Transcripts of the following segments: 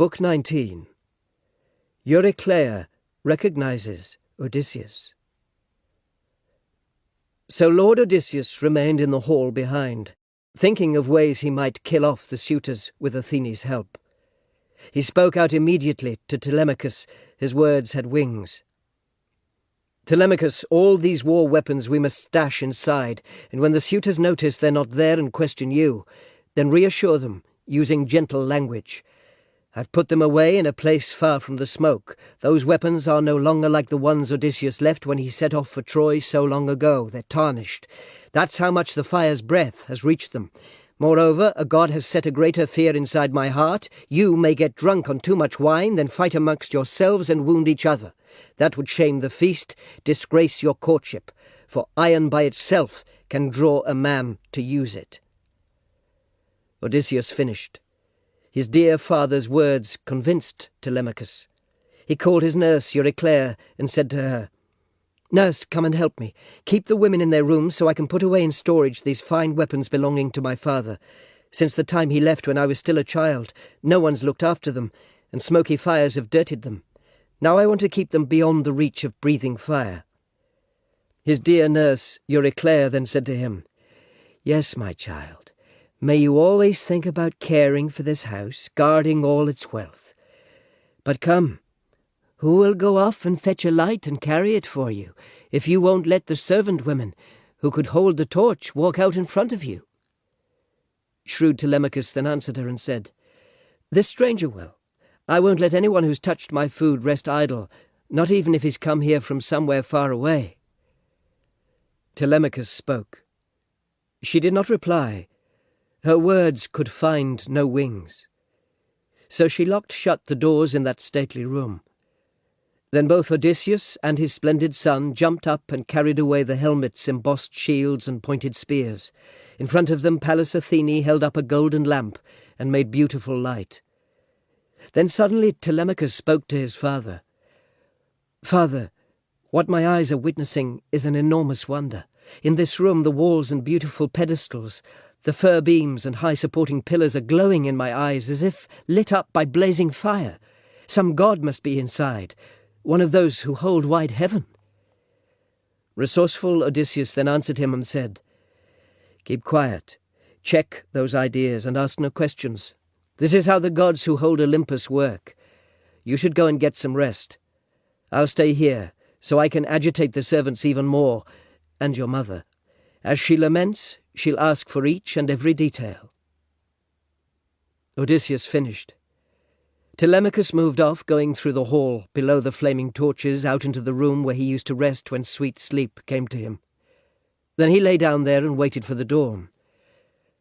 Book 19. Euryclea recognizes Odysseus. So Lord Odysseus remained in the hall behind, thinking of ways he might kill off the suitors with Athene's help. He spoke out immediately to Telemachus. His words had wings. "Telemachus, all these war weapons we must stash inside, and when the suitors notice they're not there and question you, then reassure them, using gentle language. I've put them away in a place far from the smoke. Those weapons are no longer like the ones Odysseus left when he set off for Troy so long ago. They're tarnished. That's how much the fire's breath has reached them. Moreover, a god has set a greater fear inside my heart. You may get drunk on too much wine, then fight amongst yourselves and wound each other. That would shame the feast, disgrace your courtship, for iron by itself can draw a man to use it." Odysseus finished. His dear father's words convinced Telemachus. He called his nurse Euryclea and said to her, "Nurse, come and help me. Keep the women in their rooms so I can put away in storage these fine weapons belonging to my father. Since the time he left when I was still a child, no one's looked after them, and smoky fires have dirtied them. Now I want to keep them beyond the reach of breathing fire." His dear nurse Euryclea then said to him, "Yes, my child. May you always think about caring for this house, guarding all its wealth. But come, who will go off and fetch a light and carry it for you, if you won't let the servant women, who could hold the torch, walk out in front of you?" Shrewd Telemachus then answered her and said, "This stranger will. I won't let anyone who's touched my food rest idle, not even if he's come here from somewhere far away." Telemachus spoke. She did not reply. Her words could find no wings. So she locked shut the doors in that stately room. Then both Odysseus and his splendid son jumped up and carried away the helmets, embossed shields, and pointed spears. In front of them Pallas Athene held up a golden lamp and made beautiful light. Then suddenly Telemachus spoke to his father. "Father, what my eyes are witnessing is an enormous wonder. In this room the walls and beautiful pedestals, the fir beams and high supporting pillars are glowing in my eyes as if lit up by blazing fire. Some god must be inside, one of those who hold wide heaven." Resourceful Odysseus then answered him and said, "Keep quiet, check those ideas and ask no questions. This is how the gods who hold Olympus work. You should go and get some rest. I'll stay here, so I can agitate the servants even more, and your mother. As she laments, she'll ask for each and every detail." Odysseus finished. Telemachus moved off, going through the hall, below the flaming torches, out into the room where he used to rest when sweet sleep came to him. Then he lay down there and waited for the dawn.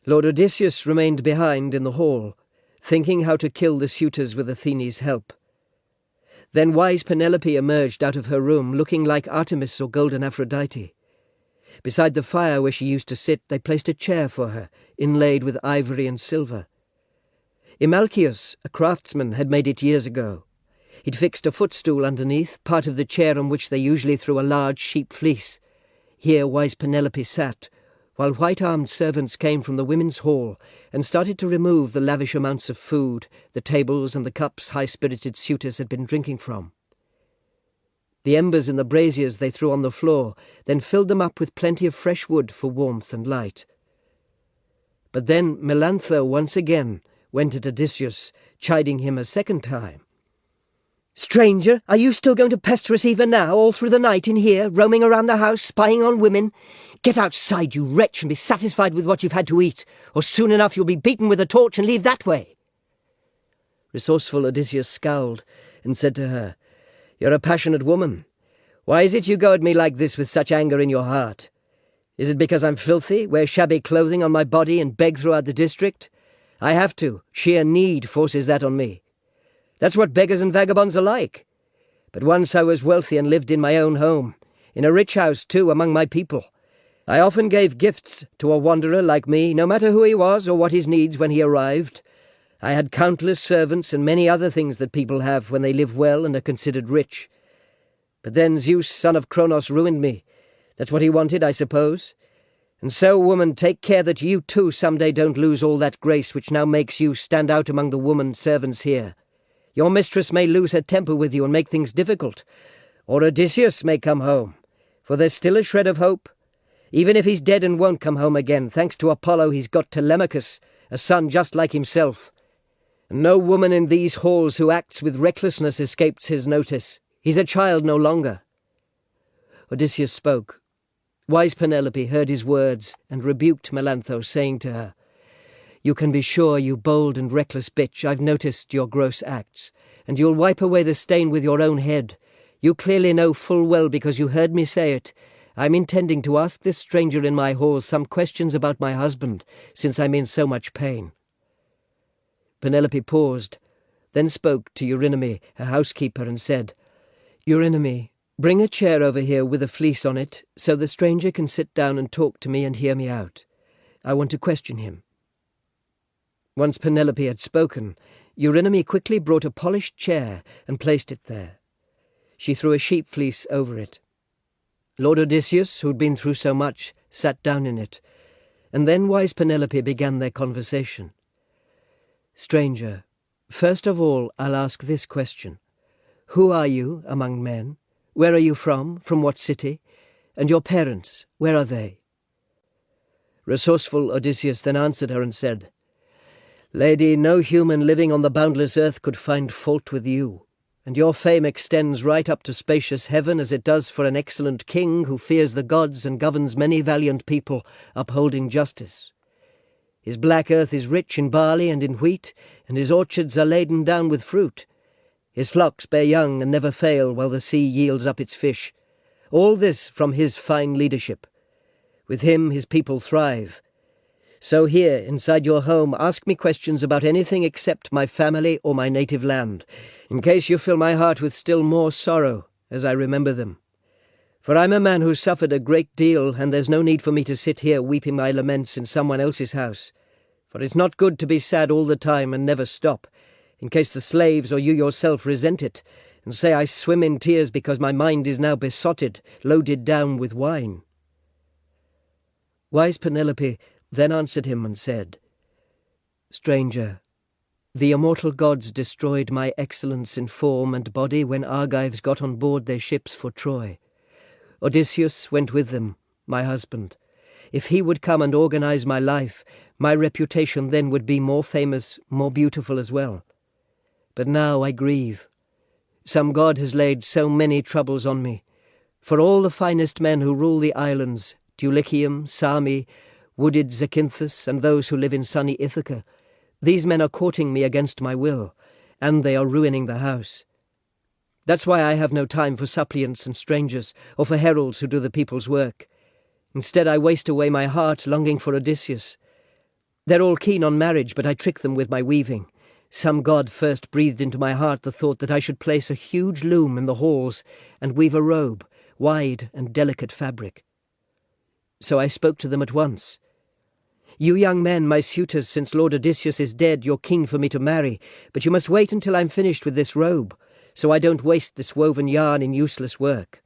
Lord Odysseus remained behind in the hall, thinking how to kill the suitors with Athene's help. Then wise Penelope emerged out of her room, looking like Artemis or golden Aphrodite. Beside the fire where she used to sit, they placed a chair for her, inlaid with ivory and silver. Imalchius, a craftsman, had made it years ago. He'd fixed a footstool underneath, part of the chair on which they usually threw a large sheep fleece. Here wise Penelope sat, while white-armed servants came from the women's hall and started to remove the lavish amounts of food, the tables and the cups high-spirited suitors had been drinking from. The embers in the braziers they threw on the floor, then filled them up with plenty of fresh wood for warmth and light. But then Melantho once again went at Odysseus, chiding him a second time. "Stranger, are you still going to pester us even now, all through the night in here, roaming around the house, spying on women? Get outside, you wretch, and be satisfied with what you've had to eat, or soon enough you'll be beaten with a torch and leave that way." Resourceful Odysseus scowled and said to her, "You're a passionate woman. Why is it you go at me like this with such anger in your heart? Is it because I'm filthy, wear shabby clothing on my body, and beg throughout the district? I have to. Sheer need forces that on me. That's what beggars and vagabonds are like. But once I was wealthy and lived in my own home, in a rich house too, among my people. I often gave gifts to a wanderer like me, no matter who he was or what his needs when he arrived. I had countless servants and many other things that people have when they live well and are considered rich. But then Zeus, son of Kronos, ruined me. That's what he wanted, I suppose. And so, woman, take care that you too someday don't lose all that grace which now makes you stand out among the woman servants here. Your mistress may lose her temper with you and make things difficult, or Odysseus may come home, for there's still a shred of hope. Even if he's dead and won't come home again, thanks to Apollo he's got Telemachus, a son just like himself. And no woman in these halls who acts with recklessness escapes his notice. He's a child no longer." Odysseus spoke. Wise Penelope heard his words and rebuked Melantho, saying to her, "You can be sure, you bold and reckless bitch, I've noticed your gross acts, and you'll wipe away the stain with your own head. You clearly know full well, because you heard me say it, I'm intending to ask this stranger in my halls some questions about my husband, since I'm in so much pain." Penelope paused, then spoke to Eurynome, her housekeeper, and said, "Eurynome, bring a chair over here with a fleece on it, so the stranger can sit down and talk to me and hear me out. I want to question him." Once Penelope had spoken, Eurynome quickly brought a polished chair and placed it there. She threw a sheep fleece over it. Lord Odysseus, who'd been through so much, sat down in it, and then wise Penelope began their conversation. "Stranger, first of all I'll ask this question. Who are you among men? Where are you from what city? And your parents, where are they?" Resourceful Odysseus then answered her and said, "Lady, no human living on the boundless earth could find fault with you, and your fame extends right up to spacious heaven, as it does for an excellent king who fears the gods and governs many valiant people, upholding justice. His black earth is rich in barley and in wheat, and his orchards are laden down with fruit. His flocks bear young and never fail, while the sea yields up its fish. All this from his fine leadership. With him his people thrive. So here, inside your home, ask me questions about anything except my family or my native land, in case you fill my heart with still more sorrow as I remember them. For I'm a man who suffered a great deal, and there's no need for me to sit here weeping my laments in someone else's house. For it's not good to be sad all the time and never stop, in case the slaves or you yourself resent it, and say I swim in tears because my mind is now besotted, loaded down with wine." Wise Penelope then answered him and said, "Stranger, the immortal gods destroyed my excellence in form and body when Argives got on board their ships for Troy. Odysseus went with them, my husband. If he would come and organize my life, my reputation then would be more famous, more beautiful as well. But now I grieve. Some god has laid so many troubles on me. For all the finest men who rule the islands, Dulichium, Sami, wooded Zacynthus, and those who live in sunny Ithaca, these men are courting me against my will, and they are ruining the house. That's why I have no time for suppliants and strangers, or for heralds who do the people's work. Instead I waste away my heart longing for Odysseus. They're all keen on marriage, but I trick them with my weaving. Some god first breathed into my heart the thought that I should place a huge loom in the halls and weave a robe, wide and delicate fabric. So I spoke to them at once. You young men, my suitors, since Lord Odysseus is dead, you're keen for me to marry, but you must wait until I'm finished with this robe, so I don't waste this woven yarn in useless work.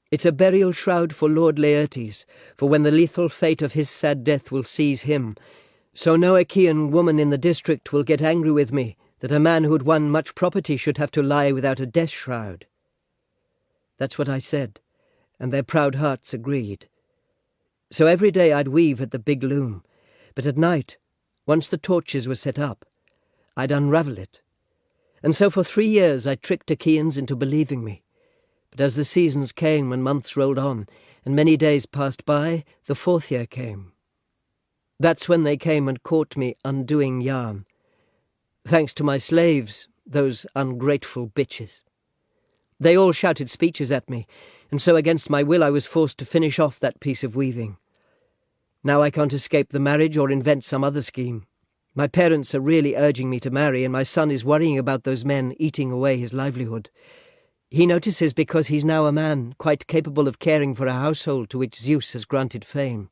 It's a burial shroud for Lord Laertes, for when the lethal fate of his sad death will seize him, so no Achaean woman in the district will get angry with me that a man who'd won much property should have to lie without a death shroud." That's what I said, and their proud hearts agreed. So every day I'd weave at the big loom, but at night, once the torches were set up, I'd unravel it. And so for 3 years I tricked Achaeans into believing me. But as the seasons came and months rolled on, and many days passed by, the 4th year came. That's when they came and caught me undoing yarn. Thanks to my slaves, those ungrateful bitches. They all shouted speeches at me, and so against my will I was forced to finish off that piece of weaving. Now I can't escape the marriage or invent some other scheme. My parents are really urging me to marry, and my son is worrying about those men eating away his livelihood. He notices because he's now a man, quite capable of caring for a household to which Zeus has granted fame.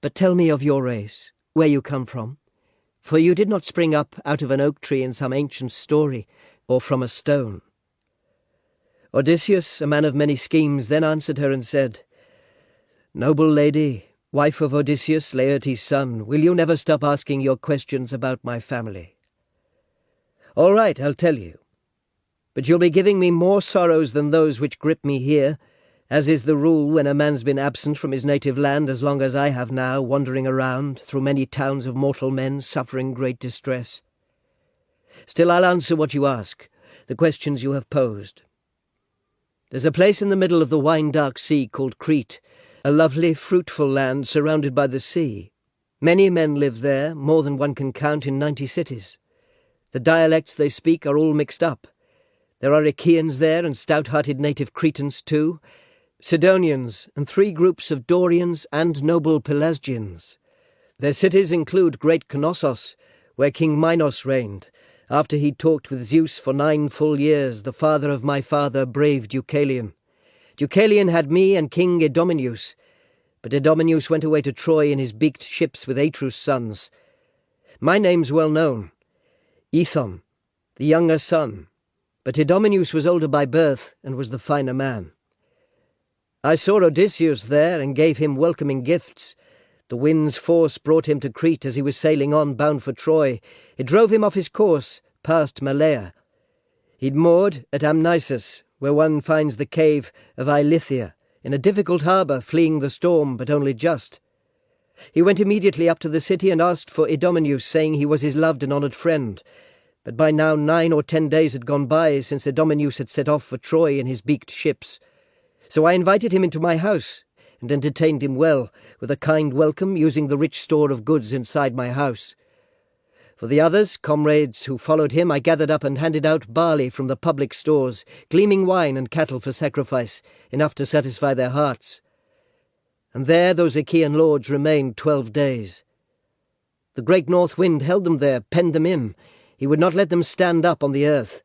But tell me of your race, where you come from, for you did not spring up out of an oak tree in some ancient story, or from a stone." Odysseus, a man of many schemes, then answered her and said, "Noble lady, wife of Odysseus, Laertes' son, will you never stop asking your questions about my family?" All right, I'll tell you. But you'll be giving me more sorrows than those which grip me here, as is the rule when a man's been absent from his native land as long as I have now, wandering around through many towns of mortal men, suffering great distress. Still, I'll answer what you ask, the questions you have posed. There's a place in the middle of the wine-dark sea called Crete, a lovely, fruitful land surrounded by the sea. Many men live there, more than one can count in 90 cities. The dialects they speak are all mixed up. There are Achaeans there and stout-hearted native Cretans too, Sidonians and 3 groups of Dorians and noble Pelasgians. Their cities include great Knossos, where King Minos reigned, after he'd talked with Zeus for 9 full years, the father of my father, brave Deucalion. Deucalion had me and King Idomeneus, but Idomeneus went away to Troy in his beaked ships with Atreus' sons. My name's well known, Ethon, the younger son, but Idomeneus was older by birth and was the finer man. I saw Odysseus there and gave him welcoming gifts. The wind's force brought him to Crete as he was sailing on, bound for Troy. It drove him off his course, past Malea. He'd moored at Amnisus, where one finds the cave of Ilithyia, in a difficult harbour, fleeing the storm, but only just. He went immediately up to the city and asked for Idomeneus, saying he was his loved and honoured friend. But by now 9 or 10 days had gone by since Idomeneus had set off for Troy in his beaked ships. So I invited him into my house, and entertained him well, with a kind welcome, using the rich store of goods inside my house. For the others, comrades who followed him, I gathered up and handed out barley from the public stores, gleaming wine and cattle for sacrifice, enough to satisfy their hearts. And there those Achaean lords remained 12 days. The great north wind held them there, penned them in. He would not let them stand up on the earth.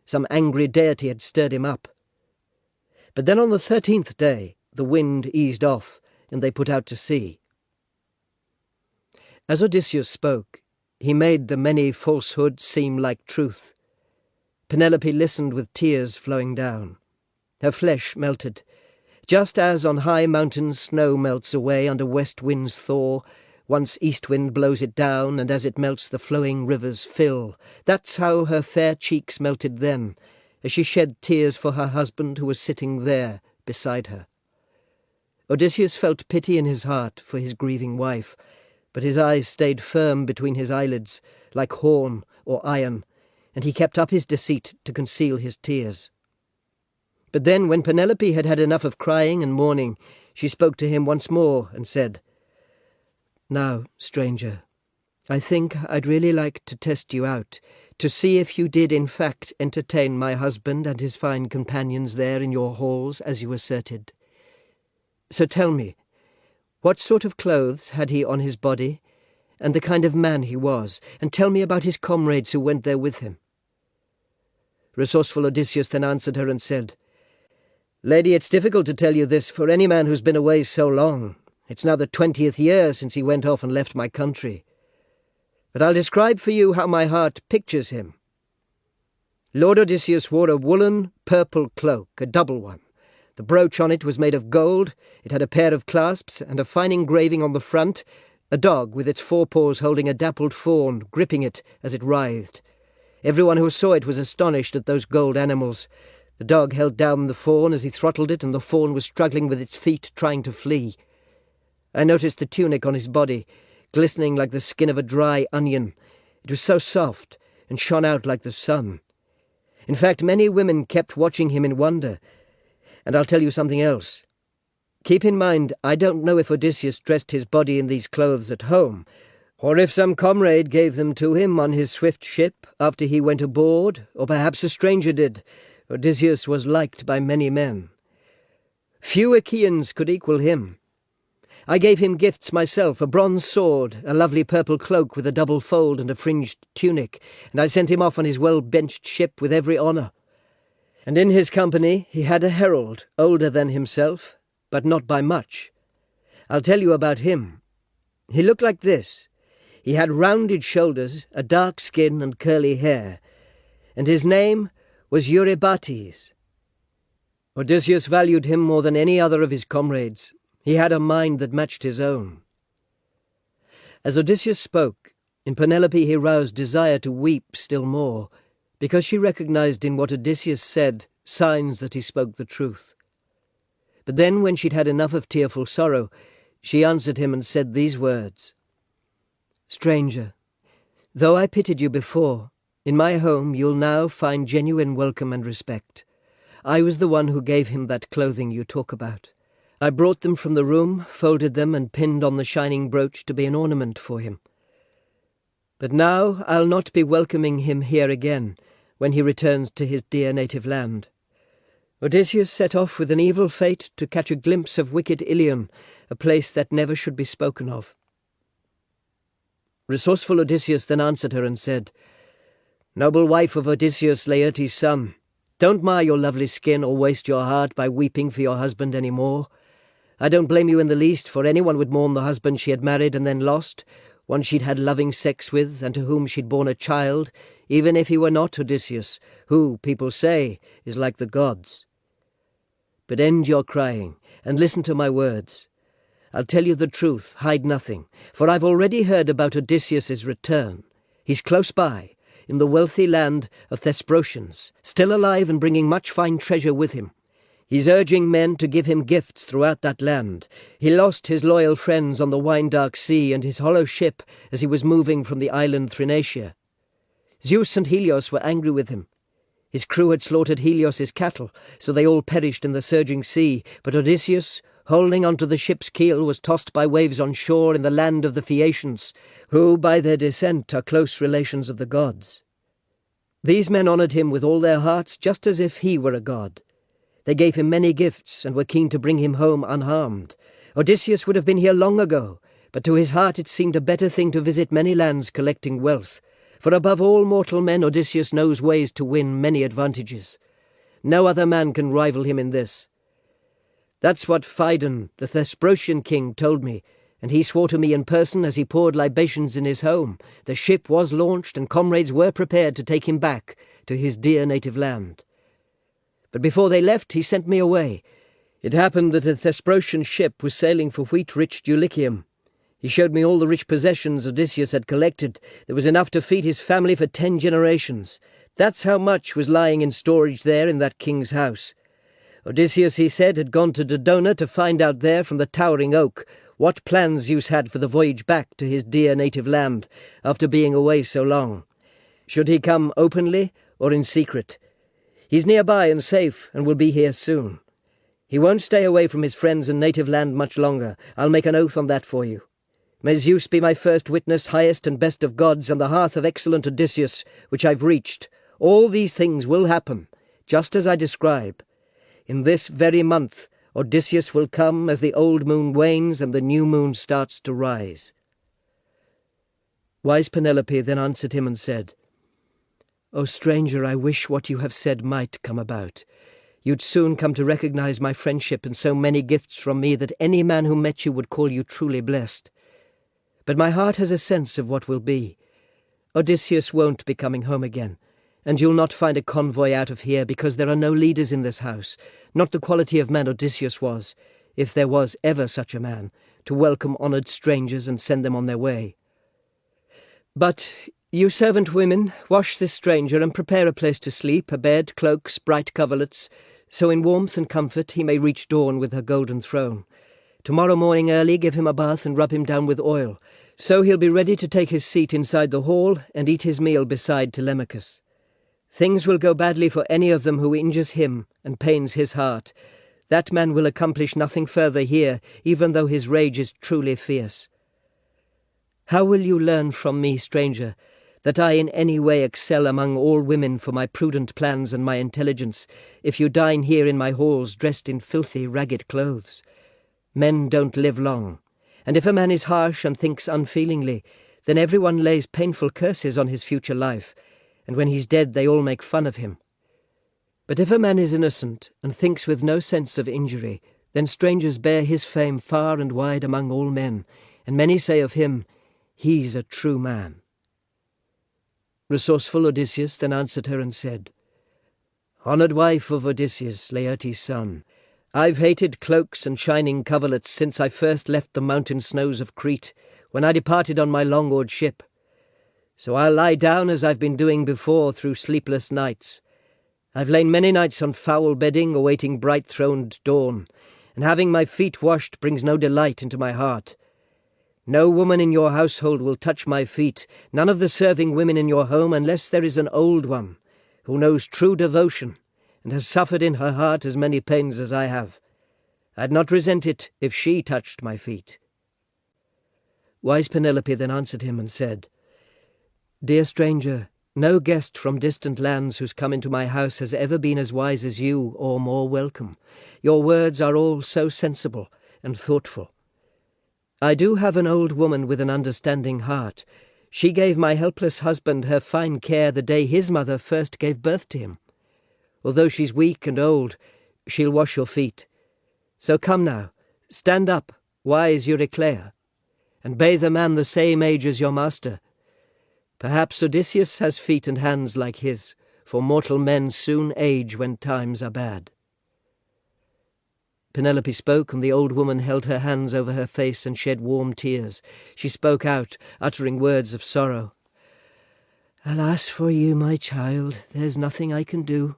Some angry deity had stirred him up. But then on the 13th day, the wind eased off, and they put out to sea. As Odysseus spoke, he made the many falsehoods seem like truth. Penelope listened with tears flowing down. Her flesh melted. Just as on high mountains snow melts away under west wind's thaw, once east wind blows it down, and as it melts the flowing rivers fill. That's how her fair cheeks melted then, as she shed tears for her husband who was sitting there beside her. Odysseus felt pity in his heart for his grieving wife, but his eyes stayed firm between his eyelids, like horn or iron, and he kept up his deceit to conceal his tears. But then, when Penelope had had enough of crying and mourning, she spoke to him once more and said, "Now, stranger, I think I'd really like to test you out, to see if you did in fact entertain my husband and his fine companions there in your halls, as you asserted. So tell me, what sort of clothes had he on his body, and the kind of man he was, and tell me about his comrades who went there with him." Resourceful Odysseus then answered her and said, "Lady, it's difficult to tell you this for any man who's been away so long. It's now the 20th year since he went off and left my country. But I'll describe for you how my heart pictures him. Lord Odysseus wore a woolen, purple cloak, a double one. The brooch on it was made of gold, it had a pair of clasps and a fine engraving on the front, a dog with its forepaws holding a dappled fawn, gripping it as it writhed. Everyone who saw it was astonished at those gold animals. The dog held down the fawn as he throttled it, and the fawn was struggling with its feet, trying to flee. I noticed the tunic on his body, glistening like the skin of a dry onion. It was so soft and shone out like the sun. In fact, many women kept watching him in wonder. And I'll tell you something else. Keep in mind, I don't know if Odysseus dressed his body in these clothes at home, or if some comrade gave them to him on his swift ship after he went aboard, or perhaps a stranger did. Odysseus was liked by many men. Few Achaeans could equal him. I gave him gifts myself, a bronze sword, a lovely purple cloak with a double fold and a fringed tunic, and I sent him off on his well-benched ship with every honour. And in his company he had a herald, older than himself, but not by much. I'll tell you about him. He looked like this. He had rounded shoulders, a dark skin and curly hair, and his name was Eurybates. Odysseus valued him more than any other of his comrades. He had a mind that matched his own. As Odysseus spoke, in Penelope he roused desire to weep still more, because she recognized in what Odysseus said signs that he spoke the truth. But then, when she'd had enough of tearful sorrow, she answered him and said these words: "Stranger, though I pitied you before, in my home you'll now find genuine welcome and respect. I was the one who gave him that clothing you talk about. I brought them from the room, folded them, and pinned on the shining brooch to be an ornament for him. But now I'll not be welcoming him here again, when he returns to his dear native land. Odysseus set off with an evil fate to catch a glimpse of wicked Ilion, a place that never should be spoken of." Resourceful Odysseus then answered her and said, "Noble wife of Odysseus, Laertes' son, don't mar your lovely skin or waste your heart by weeping for your husband any more. I don't blame you in the least, for anyone would mourn the husband she had married and then lost, one she'd had loving sex with and to whom she'd borne a child, even if he were not Odysseus, who, people say, is like the gods. But end your crying, and listen to my words. I'll tell you the truth, hide nothing, for I've already heard about Odysseus's return. He's close by, in the wealthy land of Thesprotians, still alive and bringing much fine treasure with him. He's urging men to give him gifts throughout that land. He lost his loyal friends on the wine-dark sea and his hollow ship as he was moving from the island Thrinacia. Zeus and Helios were angry with him. His crew had slaughtered Helios's cattle, so they all perished in the surging sea, but Odysseus, holding onto the ship's keel, was tossed by waves on shore in the land of the Phaeacians, who, by their descent, are close relations of the gods. These men honoured him with all their hearts, just as if he were a god. They gave him many gifts and were keen to bring him home unharmed. Odysseus would have been here long ago, but to his heart it seemed a better thing to visit many lands collecting wealth. For above all mortal men, Odysseus knows ways to win many advantages. No other man can rival him in this. That's what Phaedon, the Thesprotian king, told me, and he swore to me in person as he poured libations in his home. The ship was launched, and comrades were prepared to take him back to his dear native land. But before they left, he sent me away. It happened that a Thesprotian ship was sailing for wheat-rich Dulichium. He showed me all the rich possessions Odysseus had collected. There was enough to feed his family for 10 generations. That's how much was lying in storage there in that king's house. Odysseus, he said, had gone to Dodona to find out there from the towering oak what plans Zeus had for the voyage back to his dear native land after being away so long. Should he come openly or in secret? He's nearby and safe and will be here soon. He won't stay away from his friends and native land much longer. I'll make an oath on that for you. May Zeus be my first witness, highest and best of gods, and the hearth of excellent Odysseus, which I've reached. All these things will happen, just as I describe. In this very month, Odysseus will come as the old moon wanes and the new moon starts to rise." Wise Penelope then answered him and said, "O stranger, I wish what you have said might come about. You'd soon come to recognize my friendship and so many gifts from me that any man who met you would call you truly blessed. But my heart has a sense of what will be. Odysseus won't be coming home again, and you'll not find a convoy out of here because there are no leaders in this house, not the quality of man Odysseus was, if there was ever such a man, to welcome honoured strangers and send them on their way. But you servant women, wash this stranger and prepare a place to sleep, a bed, cloaks, bright coverlets, so in warmth and comfort he may reach dawn with her golden throne. Tomorrow morning early give him a bath and rub him down with oil, so he'll be ready to take his seat inside the hall and eat his meal beside Telemachus. Things will go badly for any of them who injures him and pains his heart. That man will accomplish nothing further here, even though his rage is truly fierce. How will you learn from me, stranger, that I in any way excel among all women for my prudent plans and my intelligence, if you dine here in my halls dressed in filthy, ragged clothes? Men don't live long, and if a man is harsh and thinks unfeelingly, then everyone lays painful curses on his future life, and when he's dead they all make fun of him. But if a man is innocent and thinks with no sense of injury, then strangers bear his fame far and wide among all men, and many say of him, he's a true man." Resourceful Odysseus then answered her and said, "Honoured wife of Odysseus, Laertes' son, I've hated cloaks and shining coverlets since I first left the mountain snows of Crete, when I departed on my long-oared ship. So I'll lie down as I've been doing before through sleepless nights. I've lain many nights on foul bedding, awaiting bright-throned dawn, and having my feet washed brings no delight into my heart. No woman in your household will touch my feet, none of the serving women in your home, unless there is an old one, who knows true devotion, and has suffered in her heart as many pains as I have. I'd not resent it if she touched my feet." Wise Penelope then answered him and said, "Dear stranger, no guest from distant lands who's come into my house has ever been as wise as you, or more welcome. Your words are all so sensible and thoughtful. I do have an old woman with an understanding heart. She gave my helpless husband her fine care the day his mother first gave birth to him. Although she's weak and old, she'll wash your feet. So come now, stand up, wise Euryclea, and bathe a man the same age as your master. Perhaps Odysseus has feet and hands like his, for mortal men soon age when times are bad." Penelope spoke, and the old woman held her hands over her face and shed warm tears. She spoke out, uttering words of sorrow. "Alas for you, my child, there's nothing I can do.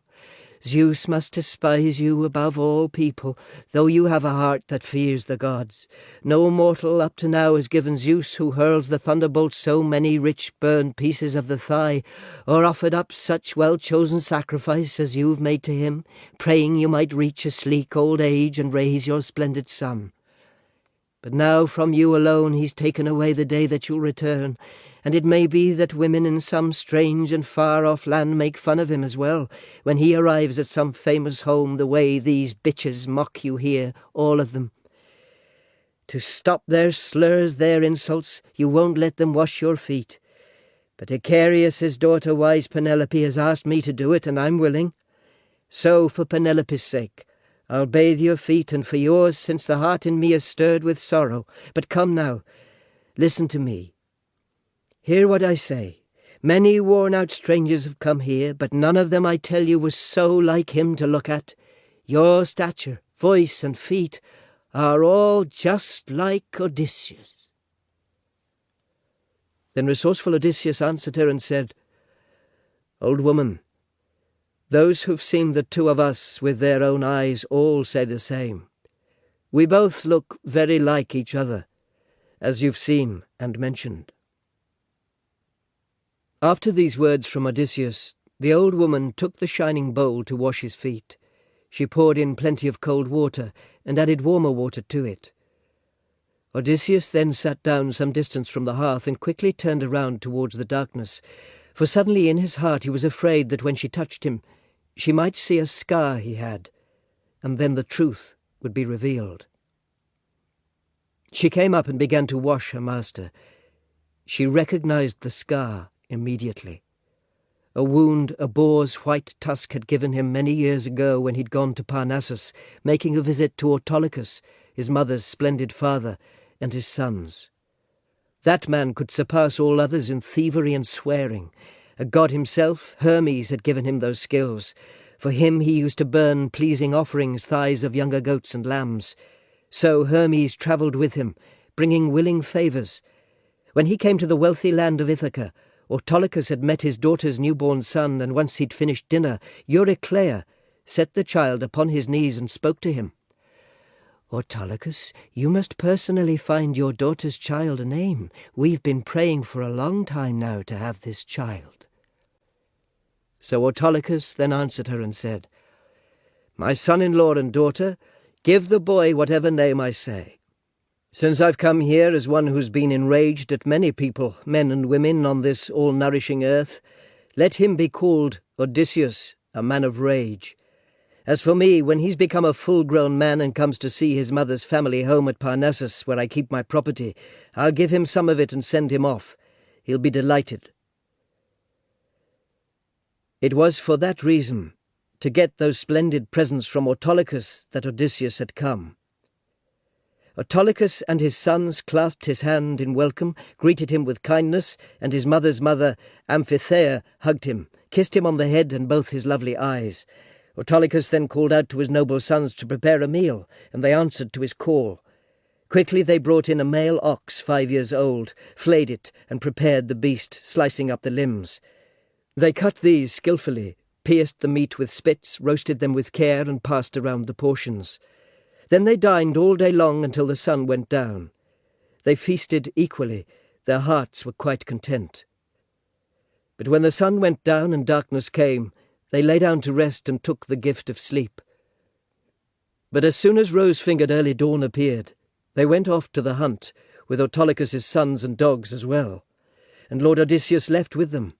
Zeus must despise you above all people, though you have a heart that fears the gods. No mortal up to now has given Zeus, who hurls the thunderbolt, so many rich burned pieces of the thigh, or offered up such well-chosen sacrifice as you've made to him, praying you might reach a sleek old age and raise your splendid son. But now from you alone he's taken away the day that you'll return, and it may be that women in some strange and far-off land make fun of him as well, when he arrives at some famous home, the way these bitches mock you here, all of them. To stop their slurs, their insults, you won't let them wash your feet. But Icarius' daughter, wise Penelope, has asked me to do it, and I'm willing. So, for Penelope's sake, I'll bathe your feet, and for yours, since the heart in me is stirred with sorrow. But come now, listen to me. Hear what I say. Many worn-out strangers have come here, but none of them, I tell you, was so like him to look at. Your stature, voice, and feet are all just like Odysseus." Then resourceful Odysseus answered her and said, "Old woman, those who've seen the two of us with their own eyes all say the same. We both look very like each other, as you've seen and mentioned." After these words from Odysseus, the old woman took the shining bowl to wash his feet. She poured in plenty of cold water and added warmer water to it. Odysseus then sat down some distance from the hearth and quickly turned around towards the darkness, for suddenly in his heart he was afraid that when she touched him, she might see a scar he had, and then the truth would be revealed. She came up and began to wash her master. She recognized the scar immediately. A wound a boar's white tusk had given him many years ago when he'd gone to Parnassus, making a visit to Autolycus, his mother's splendid father, and his sons. That man could surpass all others in thievery and swearing. A god himself, Hermes, had given him those skills. For him he used to burn pleasing offerings, thighs of younger goats and lambs. So Hermes travelled with him, bringing willing favours. When he came to the wealthy land of Ithaca, Autolycus had met his daughter's newborn son, and once he'd finished dinner, Euryclea set the child upon his knees and spoke to him. "Autolycus, you must personally find your daughter's child a name. We've been praying for a long time now to have this child." So Autolycus then answered her and said, "My son-in-law and daughter, give the boy whatever name I say. Since I've come here as one who's been enraged at many people, men and women, on this all-nourishing earth, let him be called Odysseus, a man of rage. As for me, when he's become a full-grown man and comes to see his mother's family home at Parnassus, where I keep my property, I'll give him some of it and send him off. He'll be delighted." It was for that reason, to get those splendid presents from Autolycus, that Odysseus had come. Autolycus and his sons clasped his hand in welcome, greeted him with kindness, and his mother's mother, Amphithea, hugged him, kissed him on the head and both his lovely eyes. Autolycus then called out to his noble sons to prepare a meal, and they answered to his call. Quickly they brought in a male ox 5 years old, flayed it, and prepared the beast, slicing up the limbs. They cut these skillfully, pierced the meat with spits, roasted them with care, and passed around the portions. Then they dined all day long until the sun went down. They feasted equally, their hearts were quite content. But when the sun went down and darkness came, they lay down to rest and took the gift of sleep. But as soon as rose-fingered early dawn appeared, they went off to the hunt, with Autolycus's sons and dogs as well, and Lord Odysseus left with them.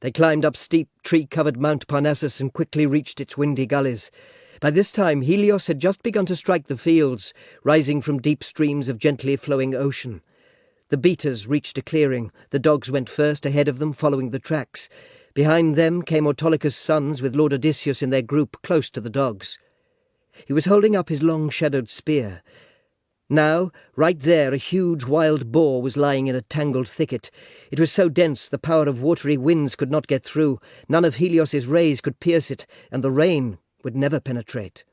They climbed up steep, tree-covered Mount Parnassus and quickly reached its windy gullies. By this time Helios had just begun to strike the fields, rising from deep streams of gently flowing ocean. The beaters reached a clearing. The dogs went first, ahead of them, following the tracks. Behind them came Autolycus' sons, with Lord Odysseus in their group close to the dogs. He was holding up his long-shadowed spear. Now, right there, a huge wild boar was lying in a tangled thicket. It was so dense the power of watery winds could not get through, none of Helios's rays could pierce it, and the rain would never penetrate.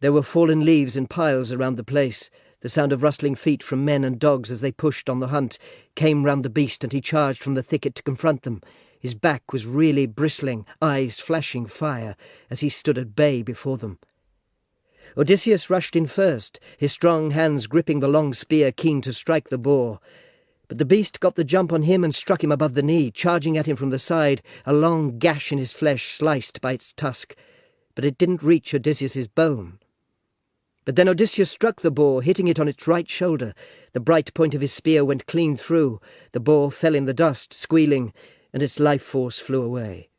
There were fallen leaves in piles around the place. The sound of rustling feet from men and dogs as they pushed on the hunt came round the beast, and he charged from the thicket to confront them. His back was really bristling, eyes flashing fire, as he stood at bay before them. Odysseus rushed in first, his strong hands gripping the long spear, keen to strike the boar. But the beast got the jump on him and struck him above the knee, charging at him from the side, a long gash in his flesh sliced by its tusk. But it didn't reach Odysseus's bone. But then Odysseus struck the boar, hitting it on its right shoulder. The bright point of his spear went clean through. The boar fell in the dust, squealing, and its life force flew away.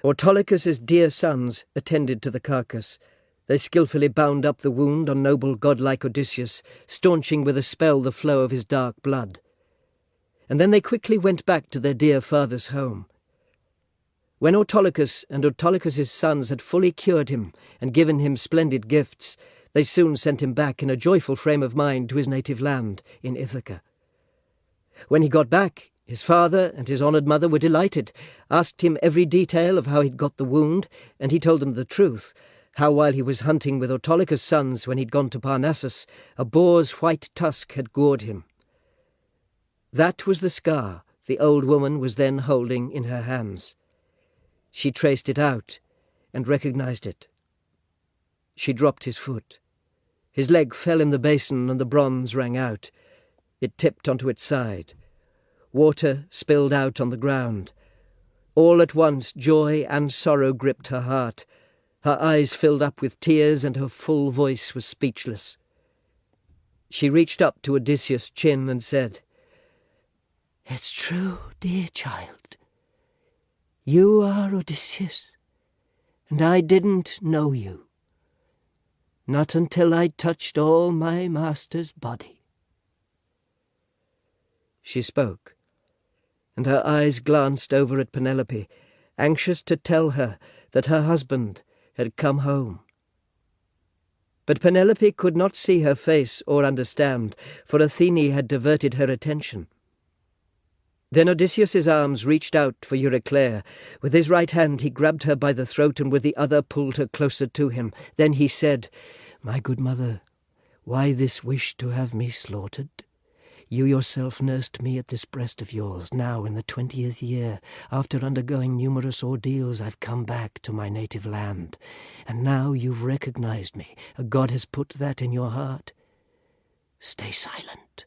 Autolycus's dear sons attended to the carcass. They skillfully bound up the wound on noble godlike Odysseus, staunching with a spell the flow of his dark blood. And then they quickly went back to their dear father's home. When Autolycus and Autolycus's sons had fully cured him and given him splendid gifts, they soon sent him back in a joyful frame of mind to his native land in Ithaca. When he got back, his father and his honoured mother were delighted, asked him every detail of how he'd got the wound, and he told them the truth, how while he was hunting with Autolycus' sons when he'd gone to Parnassus, a boar's white tusk had gored him. That was the scar the old woman was then holding in her hands. She traced it out and recognized it. She dropped his foot. His leg fell in the basin and the bronze rang out. It tipped onto its side. Water spilled out on the ground. All at once joy and sorrow gripped her heart. Her eyes filled up with tears and her full voice was speechless. She reached up to Odysseus' chin and said, "It's true, dear child. You are Odysseus, and I didn't know you. Not until I touched all my master's body." She spoke, and her eyes glanced over at Penelope, anxious to tell her that her husband had come home. But Penelope could not see her face or understand, for Athene had diverted her attention. Then Odysseus's arms reached out for Euryclea. With his right hand he grabbed her by the throat and with the other pulled her closer to him. Then he said, "My good mother, why this wish to have me slaughtered? You yourself nursed me at this breast of yours. Now, in the 20th year, after undergoing numerous ordeals, I've come back to my native land. And now you've recognized me. A god has put that in your heart. Stay silent.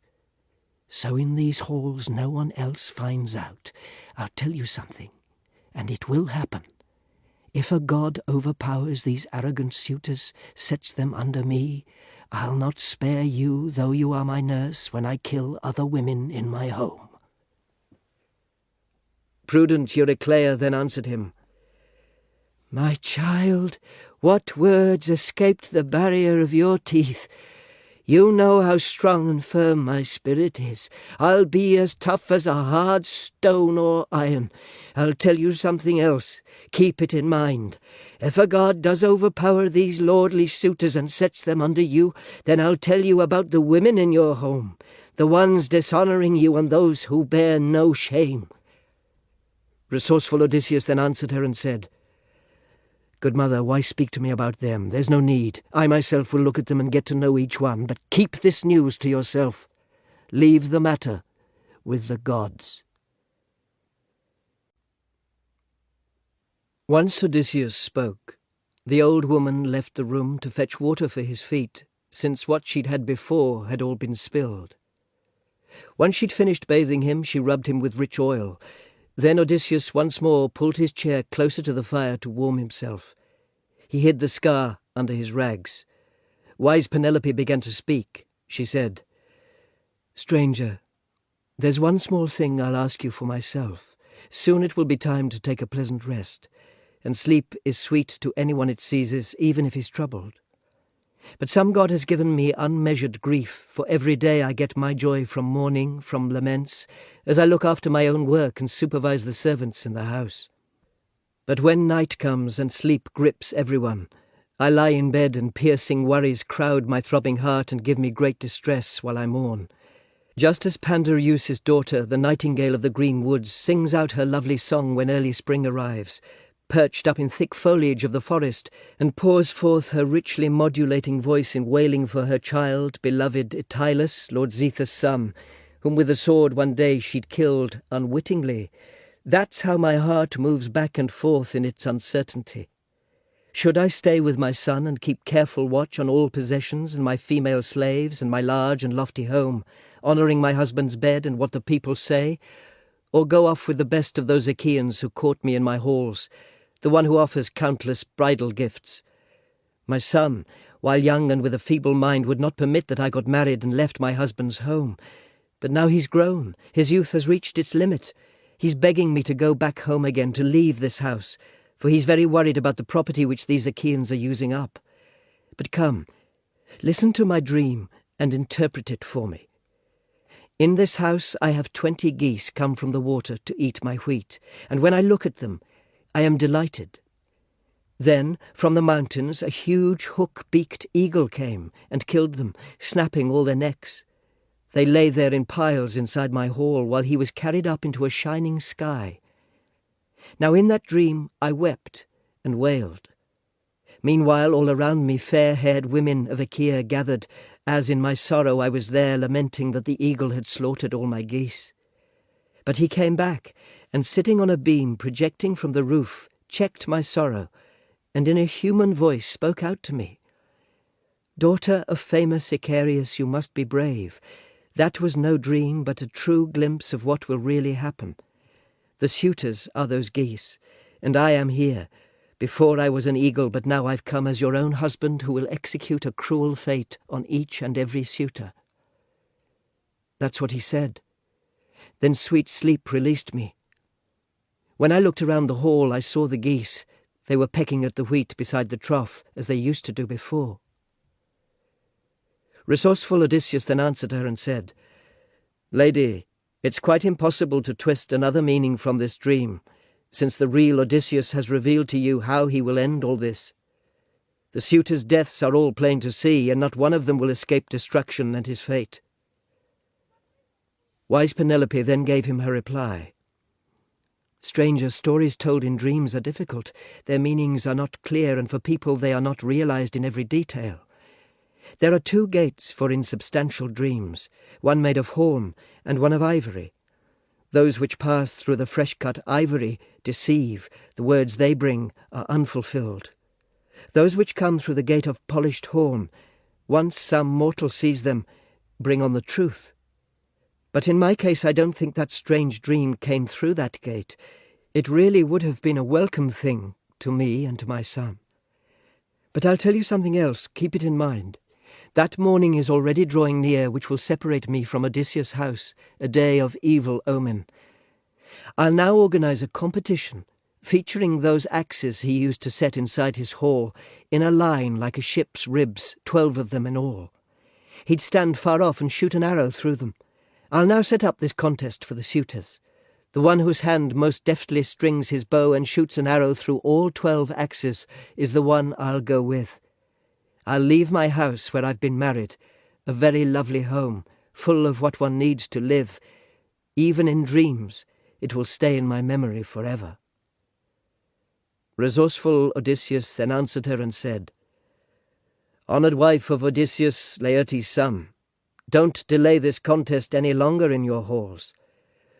So in these halls no one else finds out. I'll tell you something, and it will happen. If a god overpowers these arrogant suitors, sets them under me, I'll not spare you, though you are my nurse, when I kill other women in my home." Prudent Euryclea then answered him, "My child, what words escaped the barrier of your teeth? You know how strong and firm my spirit is. I'll be as tough as a hard stone or iron. I'll tell you something else. Keep it in mind. If a god does overpower these lordly suitors and sets them under you, then I'll tell you about the women in your home, the ones dishonouring you and those who bear no shame." Resourceful Odysseus then answered her and said, Good mother, why speak to me about them? There's no need. I myself will look at them and get to know each one, but keep this news to yourself. Leave the matter with the gods. Once Odysseus spoke, the old woman left the room to fetch water for his feet, since what she'd had before had all been spilled. Once she'd finished bathing him, she rubbed him with rich oil. Then Odysseus once more pulled his chair closer to the fire to warm himself. He hid the scar under his rags. Wise Penelope began to speak. She said, "Stranger, there's one small thing I'll ask you for myself. Soon it will be time to take a pleasant rest, and sleep is sweet to anyone it seizes, even if he's troubled. But some god has given me unmeasured grief, for every day I get my joy from mourning, from laments, as I look after my own work and supervise the servants in the house. But when night comes and sleep grips everyone, I lie in bed and piercing worries crowd my throbbing heart and give me great distress while I mourn. Just as Pandareusis' daughter, the nightingale of the green woods, sings out her lovely song when early spring arrives, perched up in thick foliage of the forest, and pours forth her richly modulating voice in wailing for her child, beloved Itylus, Lord Zethus' son, whom with the sword one day she'd killed unwittingly. That's how my heart moves back and forth in its uncertainty. Should I stay with my son and keep careful watch on all possessions and my female slaves and my large and lofty home, honouring my husband's bed and what the people say, or go off with the best of those Achaeans who court me in my halls, the one who offers countless bridal gifts? My son, while young and with a feeble mind, would not permit that I got married and left my husband's home. But now he's grown, his youth has reached its limit. He's begging me to go back home again, to leave this house, for he's very worried about the property which these Achaeans are using up. But come, listen to my dream and interpret it for me. In this house I have 20 geese come from the water to eat my wheat, and when I look at them, I am delighted. Then, from the mountains, a huge hook-beaked eagle came and killed them, snapping all their necks. They lay there in piles inside my hall while he was carried up into a shining sky. Now in that dream I wept and wailed. Meanwhile all around me fair-haired women of Achaea gathered, as in my sorrow I was there lamenting that the eagle had slaughtered all my geese. But he came back, and sitting on a beam projecting from the roof, checked my sorrow, and in a human voice spoke out to me. Daughter of famous Icarius, you must be brave. That was no dream, but a true glimpse of what will really happen. The suitors are those geese, and I am here. Before I was an eagle, but now I've come as your own husband who will execute a cruel fate on each and every suitor. That's what he said. Then sweet sleep released me. When I looked around the hall, I saw the geese. They were pecking at the wheat beside the trough, as they used to do before. Resourceful Odysseus then answered her and said, Lady, it's quite impossible to twist another meaning from this dream, since the real Odysseus has revealed to you how he will end all this. The suitors' deaths are all plain to see, and not one of them will escape destruction and his fate. Wise Penelope then gave him her reply. Stranger, stories told in dreams are difficult. Their meanings are not clear, and for people they are not realized in every detail. There are 2 gates for insubstantial dreams, one made of horn and one of ivory. Those which pass through the fresh-cut ivory deceive, the words they bring are unfulfilled. Those which come through the gate of polished horn, once some mortal sees them, bring on the truth. But in my case I don't think that strange dream came through that gate. It really would have been a welcome thing to me and to my son. But I'll tell you something else, keep it in mind. That morning is already drawing near which will separate me from Odysseus' house, a day of evil omen. I'll now organize a competition, featuring those axes he used to set inside his hall, in a line like a ship's ribs, 12 of them in all. He'd stand far off and shoot an arrow through them. I'll now set up this contest for the suitors. The one whose hand most deftly strings his bow and shoots an arrow through all 12 axes is the one I'll go with. I'll leave my house where I've been married, a very lovely home, full of what one needs to live. Even in dreams, it will stay in my memory forever. Resourceful Odysseus then answered her and said, "Honoured wife of Odysseus, Laertes' son, don't delay this contest any longer in your halls.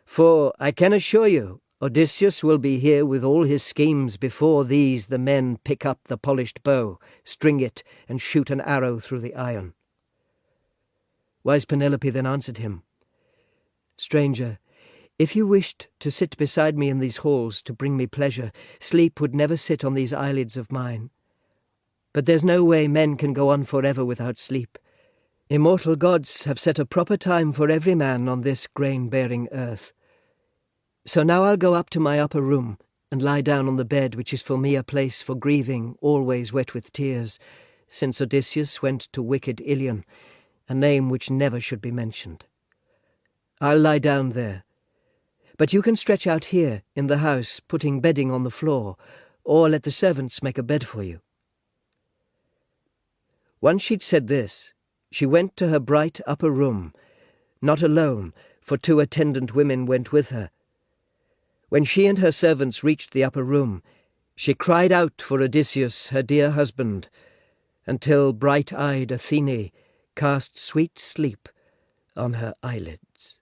For I can assure you, Odysseus will be here with all his schemes before these the men pick up the polished bow, string it, and shoot an arrow through the iron." Wise Penelope then answered him, "Stranger, if you wished to sit beside me in these halls to bring me pleasure, sleep would never sit on these eyelids of mine. But there's no way men can go on forever without sleep. Immortal gods have set a proper time for every man on this grain-bearing earth. So now I'll go up to my upper room and lie down on the bed which is for me a place for grieving, always wet with tears, since Odysseus went to wicked Ilion, a name which never should be mentioned. I'll lie down there, but you can stretch out here in the house, putting bedding on the floor, or let the servants make a bed for you." Once she'd said this, she went to her bright upper room, not alone, for 2 attendant women went with her. When she and her servants reached the upper room, she cried out for Odysseus, her dear husband, until bright-eyed Athene cast sweet sleep on her eyelids.